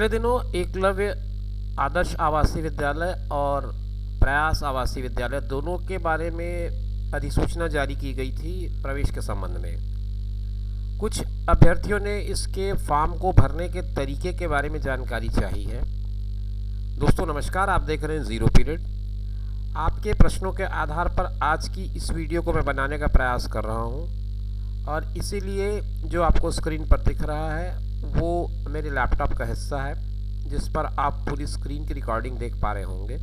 पिछले दिनों एकलव्य आदर्श आवासीय विद्यालय और प्रयास आवासीय विद्यालय दोनों के बारे में अधिसूचना जारी की गई थी प्रवेश के संबंध में। कुछ अभ्यर्थियों ने इसके फॉर्म को भरने के तरीके के बारे में जानकारी चाहिए है। दोस्तों नमस्कार, आप देख रहे हैं ज़ीरो पीरियड। आपके प्रश्नों के आधार पर आज की इस वीडियो को मैं बनाने का प्रयास कर रहा हूं और इसीलिए जो आपको स्क्रीन पर दिख रहा है वो मेरे लैपटॉप का हिस्सा है जिस पर आप पूरी स्क्रीन की रिकॉर्डिंग देख पा रहे होंगे।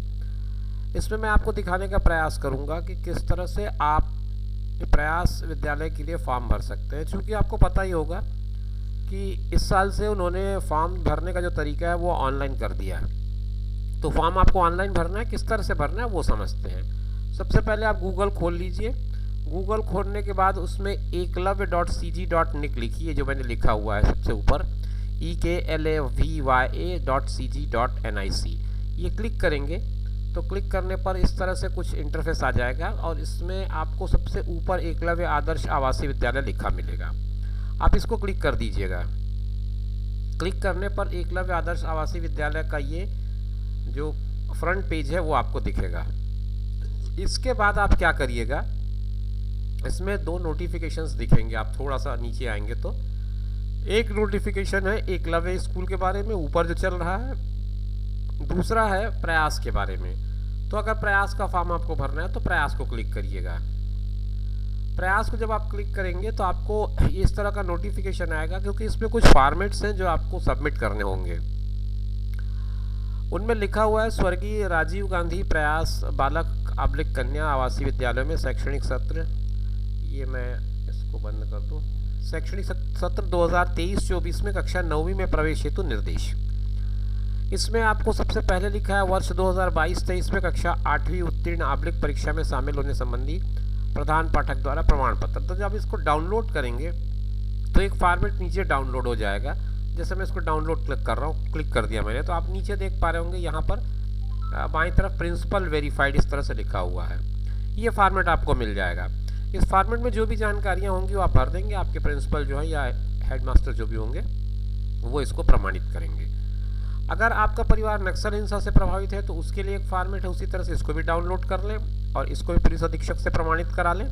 इसमें मैं आपको दिखाने का प्रयास करूंगा कि किस तरह से आप प्रयास विद्यालय के लिए फॉर्म भर सकते हैं। चूँकि आपको पता ही होगा कि इस साल से उन्होंने फॉर्म भरने का जो तरीका है वो ऑनलाइन कर दिया है। तो फॉर्म आपको ऑनलाइन भरना है, किस तरह से भरना है वो समझते हैं। सबसे पहले आप गूगल खोल लीजिए। गूगल खोलने के बाद उसमें eklavya.cg.nic लिखिए, जो मैंने लिखा हुआ है सबसे ऊपर eklavya.cg.nic। ये क्लिक करेंगे तो क्लिक करने पर इस तरह से कुछ इंटरफेस आ जाएगा और इसमें आपको सबसे ऊपर एकलव्य आदर्श आवासीय विद्यालय लिखा मिलेगा। आप इसको क्लिक कर दीजिएगा। क्लिक करने पर एकलव्य आदर्श आवासीय विद्यालय का ये जो फ्रंट पेज है वो आपको दिखेगा। इसके बाद आप क्या करिएगा, इसमें दो नोटिफिकेशंस दिखेंगे। आप थोड़ा सा नीचे आएंगे तो एक नोटिफिकेशन है एकलव्य स्कूल के बारे में ऊपर जो चल रहा है, दूसरा है प्रयास के बारे में। तो अगर प्रयास का फॉर्म आपको भरना है तो प्रयास को क्लिक करिएगा। प्रयास को जब आप क्लिक करेंगे तो आपको इस तरह का नोटिफिकेशन आएगा, क्योंकि इसमें कुछ फॉर्मेट्स हैं जो आपको सबमिट करने होंगे। उनमें लिखा हुआ है स्वर्गीय राजीव गांधी प्रयास बालक आबलिक कन्या आवासीय विद्यालय में शैक्षणिक सत्र, ये मैं इसको बंद कर दूं, शैक्षणिक सत्र 2023-24 में कक्षा 9वीं में प्रवेश हेतु निर्देश। इसमें आपको सबसे पहले लिखा है वर्ष 2022-23 में कक्षा 8वीं उत्तीर्ण आबलिक परीक्षा में शामिल होने संबंधी प्रधान पाठक द्वारा प्रमाण पत्र। तो जब इसको डाउनलोड करेंगे तो एक फॉर्मेट नीचे डाउनलोड हो जाएगा। जैसे मैं इसको डाउनलोड क्लिक कर रहा हूँ, क्लिक कर दिया मैंने, तो आप नीचे देख पा रहे होंगे यहाँ पर बाईं तरफ प्रिंसिपल वेरीफाइड इस तरह से लिखा हुआ है। ये फॉर्मेट आपको मिल जाएगा। इस फॉर्मेट में जो भी जानकारियाँ होंगी वो आप भर देंगे। आपके प्रिंसिपल जो है या हेडमास्टर जो भी होंगे वो इसको प्रमाणित करेंगे। अगर आपका परिवार नक्सल हिंसा से प्रभावित है तो उसके लिए एक फॉर्मेट है, उसी तरह से इसको भी डाउनलोड कर लें और इसको भी पुलिस अधीक्षक से प्रमाणित करा लें।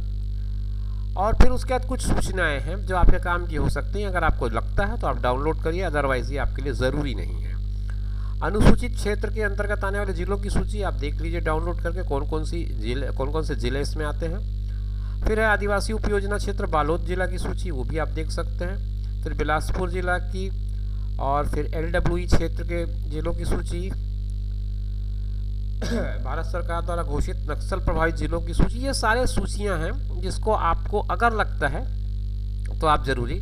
और फिर उसके बाद कुछ सूचनाएं हैं जो आपके काम की हो सकती हैं। अगर आपको लगता है तो आप डाउनलोड करिए, अदरवाइज ये आपके लिए ज़रूरी नहीं है। अनुसूचित क्षेत्र के अंतर्गत आने वाले जिलों की सूची आप देख लीजिए डाउनलोड करके, कौन कौन से जिले इसमें आते हैं। फिर है आदिवासी उपयोजना क्षेत्र बालोद जिला की सूची, वो भी आप देख सकते हैं। फिर बिलासपुर जिला की, और फिर LWE क्षेत्र के जिलों की सूची, भारत सरकार द्वारा घोषित नक्सल प्रभावित जिलों की सूची। ये सारे सूचियां हैं जिसको आपको अगर लगता है तो आप जरूरी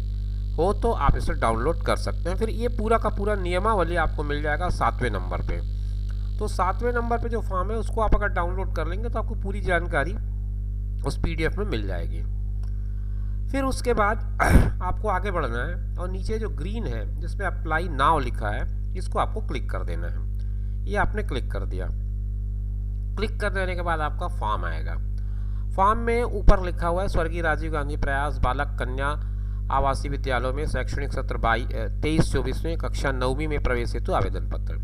हो तो आप इसे डाउनलोड कर सकते हैं। फिर ये पूरा का पूरा नियमावली आपको मिल जाएगा 7वें नंबर पे। तो 7वें नंबर पे जो फॉर्म है उसको आप अगर डाउनलोड कर लेंगे तो आपको पूरी जानकारी उस PDF में मिल जाएगी। फिर उसके बाद आपको आगे बढ़ना है और नीचे जो ग्रीन है जिसमें अप्लाई नाउ लिखा है इसको आपको क्लिक कर देना है। ये आपने क्लिक कर दिया। क्लिक कर देने के बाद आपका फॉर्म आएगा। फॉर्म में ऊपर लिखा हुआ है स्वर्गीय राजीव गांधी प्रयास बालक कन्या आवासीय विद्यालयों में शैक्षणिक सत्र 23-24 में कक्षा 9वीं में प्रवेश हेतु आवेदन पत्र।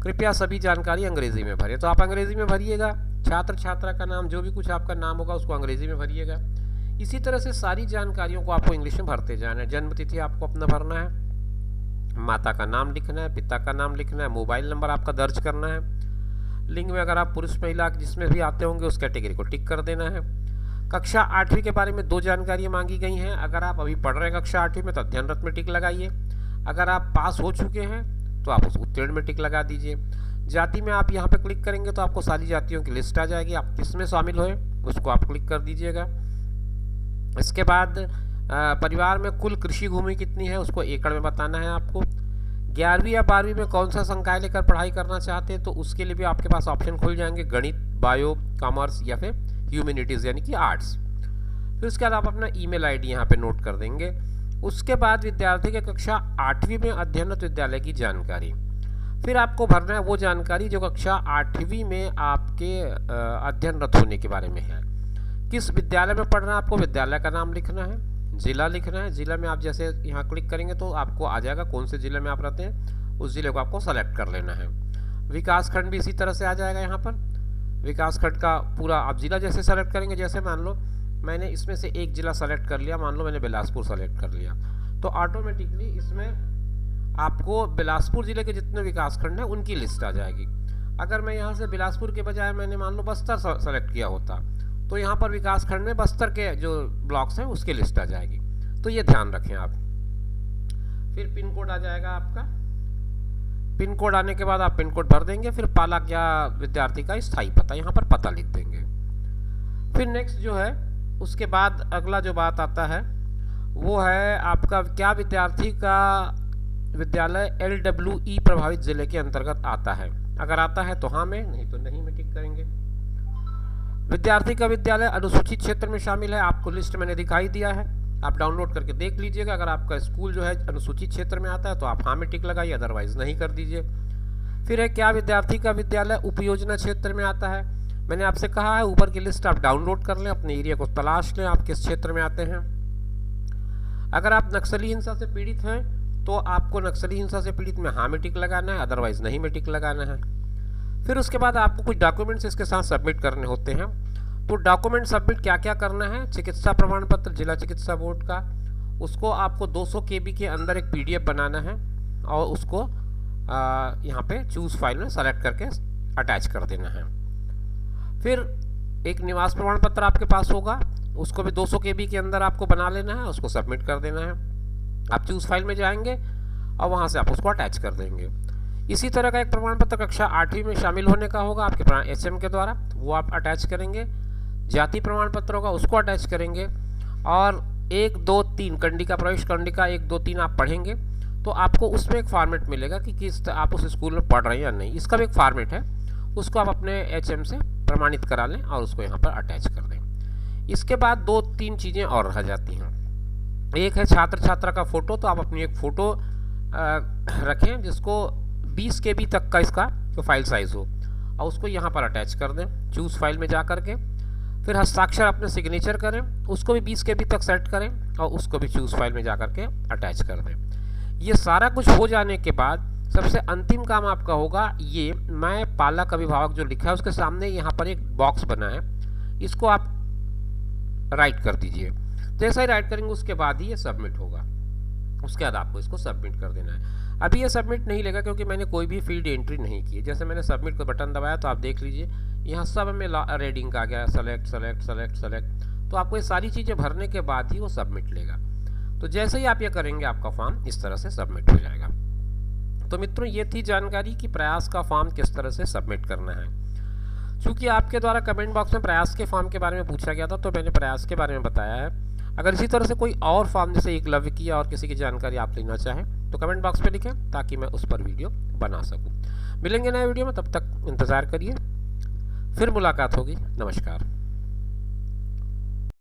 कृपया सभी जानकारी अंग्रेजी में भरें। तो आप अंग्रेजी में भरिएगा। छात्र छात्रा का नाम, जो भी कुछ आपका नाम होगा उसको अंग्रेजी में भरिएगा। इसी तरह से सारी जानकारियों को आपको इंग्लिश में भरते जाना है। जन्म तिथि आपको अपना भरना है, माता का नाम लिखना है, पिता का नाम लिखना है, मोबाइल नंबर आपका दर्ज करना है। लिंग में अगर आप पुरुष महिला जिसमें भी आते होंगे उस कैटेगरी को टिक कर देना है। कक्षा 8वीं के बारे में 2 जानकारियाँ मांगी गई हैं। अगर आप अभी पढ़ रहे हैं कक्षा 8वीं में तो अध्ययनरत में टिक लगाइए। अगर आप पास हो चुके हैं तो आप उस उत्तीर्ण में टिक लगा दीजिए। जाति में आप यहाँ पे क्लिक करेंगे तो आपको सारी जातियों की लिस्ट आ जाएगी। आप किसमें शामिल हुए उसको आप क्लिक कर दीजिएगा। इसके बाद परिवार में कुल कृषि भूमि कितनी है उसको एकड़ में बताना है आपको। 11वीं या 12वीं में कौन सा संकाय लेकर पढ़ाई करना चाहते हैं तो उसके लिए भी आपके पास ऑप्शन खुल जाएंगे, गणित, बायो, कॉमर्स या फिर ह्यूमैनिटीज़ यानी कि आर्ट्स। फिर उसके बाद आप अपना ईमेल ID यहाँ पे नोट कर देंगे। उसके बाद विद्यार्थी के कक्षा 8वीं में अध्ययनरत विद्यालय की जानकारी। फिर आपको भरना है वो जानकारी जो कक्षा 8वीं में आपके अध्ययनरत होने के बारे में है। किस विद्यालय में पढ़ना है आपको विद्यालय का नाम लिखना है, जिला लिखना है। जिला में आप जैसे यहाँ क्लिक करेंगे तो आपको आ जाएगा कौन से जिले में आप रहते हैं, उस ज़िले को आपको सेलेक्ट कर लेना है। विकास खंड भी इसी तरह से आ जाएगा। यहाँ पर विकास खंड का पूरा आप ज़िला जैसे सेलेक्ट करेंगे, जैसे मान लो मैंने इसमें से एक ज़िला सेलेक्ट कर लिया, मान लो मैंने बिलासपुर सेलेक्ट कर लिया, तो ऑटोमेटिकली इसमें आपको बिलासपुर ज़िले के जितने विकास खंड हैं उनकी लिस्ट आ जाएगी। अगर मैं यहाँ से बिलासपुर के बजाय मैंने मान लो बस्तर सेलेक्ट किया होता, तो यहाँ पर विकास खंड में बस्तर के जो ब्लॉक्स हैं उसकी लिस्ट आ जाएगी। तो ये ध्यान रखें आप। फिर पिन कोड आ जाएगा आपका। पिन कोड आने के बाद आप पिन कोड भर देंगे, फिर पाला क्या विद्यार्थी का स्थायी पता, यहाँ पर पता लिख देंगे। फिर नेक्स्ट जो है उसके बाद अगला जो बात आता है वो है आपका क्या विद्यार्थी का विद्यालय LWE प्रभावित जिले के अंतर्गत आता है। अगर आता है तो हाँ में, नहीं तो नहीं में टिक करेंगे। विद्यार्थी का विद्यालय अनुसूचित क्षेत्र में शामिल है, आपको लिस्ट मैंने दिखाई दिया है, आप डाउनलोड करके देख लीजिएगा। अगर आपका स्कूल जो है अनुसूचित क्षेत्र में आता है तो आप हाँ में टिक लगाइए, अदरवाइज नहीं कर दीजिए। फिर है क्या विद्यार्थी का विद्यालय उपयोजना क्षेत्र में आता है। मैंने आपसे कहा है ऊपर की लिस्ट आप डाउनलोड कर लें, अपने एरिया को तलाश लें, आप किस क्षेत्र में आते हैं। अगर आप नक्सली हिंसा से पीड़ित हैं तो आपको नक्सली हिंसा से पीड़ित में हाँ में टिक लगाना है, अदरवाइज नहीं में टिक लगाना है। फिर उसके बाद आपको कुछ डॉक्यूमेंट्स इसके साथ सबमिट करने होते हैं। तो डॉक्यूमेंट सबमिट क्या क्या करना है, चिकित्सा प्रमाण पत्र जिला चिकित्सा बोर्ड का, उसको आपको 200 KB के अंदर एक PDF बनाना है और उसको यहाँ पे चूज़ फाइल में सेलेक्ट करके अटैच कर देना है। फिर एक निवास प्रमाण पत्र आपके पास होगा, उसको भी 200 KB के अंदर आपको बना लेना है, उसको सबमिट कर देना है। आप चूज़ फाइल में जाएंगे और वहाँ से आप उसको अटैच कर देंगे। इसी तरह का एक प्रमाण पत्र कक्षा 8वीं में शामिल होने का होगा आपके HM के द्वारा, वो आप अटैच करेंगे। जाति प्रमाण पत्र होगा उसको अटैच करेंगे। और 1, 2, 3 कंडिका प्रवेश कंडिका 1, 2, 3 आप पढ़ेंगे तो आपको उसमें एक फॉर्मेट मिलेगा कि किस आप उस स्कूल में पढ़ रहे हैं या नहीं। इसका भी एक फॉर्मेट है, उसको आप अपने HM से प्रमाणित करा लें और उसको यहाँ पर अटैच कर दें। इसके बाद 2-3 चीज़ें और रह जाती हैं। एक है छात्र छात्रा का फ़ोटो, तो आप अपनी एक फ़ोटो रखें जिसको 20 KB तक का इसका जो फाइल साइज़ हो और उसको यहाँ पर अटैच कर दें चूज़ फाइल में जा कर के। फिर हस्ताक्षर अपने सिग्नेचर करें, उसको भी 20 KB तक सेट करें और उसको भी चूज़ फाइल में जा कर के अटैच कर दें। ये सारा कुछ हो जाने के बाद सबसे अंतिम काम आपका होगा, ये मैं पालक अभिभावक जो लिखा है उसके सामने यहाँ पर एक बॉक्स बना है, इसको आप राइट कर दीजिए। जैसा ही राइट करेंगे उसके बाद ही ये सबमिट होगा, उसके बाद आपको इसको सबमिट कर देना है। अभी ये सबमिट नहीं लेगा क्योंकि मैंने कोई भी फील्ड एंट्री नहीं की है। जैसे मैंने सबमिट का बटन दबाया तो आप देख लीजिए यहाँ सब में रीडिंग आ गया, सेलेक्ट सेलेक्ट सेलेक्ट सेलेक्ट। तो आपको ये सारी चीज़ें भरने के बाद ही वो सबमिट लेगा। तो जैसे ही आप ये करेंगे आपका फॉर्म इस तरह से सबमिट हो जाएगा। तो मित्रों ये थी जानकारी कि प्रयास का फॉर्म किस तरह से सबमिट करना है। चूँकि आपके द्वारा कमेंट बॉक्स में प्रयास के फॉर्म के बारे में पूछा गया था तो मैंने प्रयास के बारे में बताया है। अगर इसी तरह से कोई और फॉर्म जैसे एकलव्य की और किसी की जानकारी आप लेना चाहें तो कमेंट बॉक्स पे लिखें ताकि मैं उस पर वीडियो बना सकूं। मिलेंगे नए वीडियो में, तब तक इंतज़ार करिए, फिर मुलाकात होगी। नमस्कार।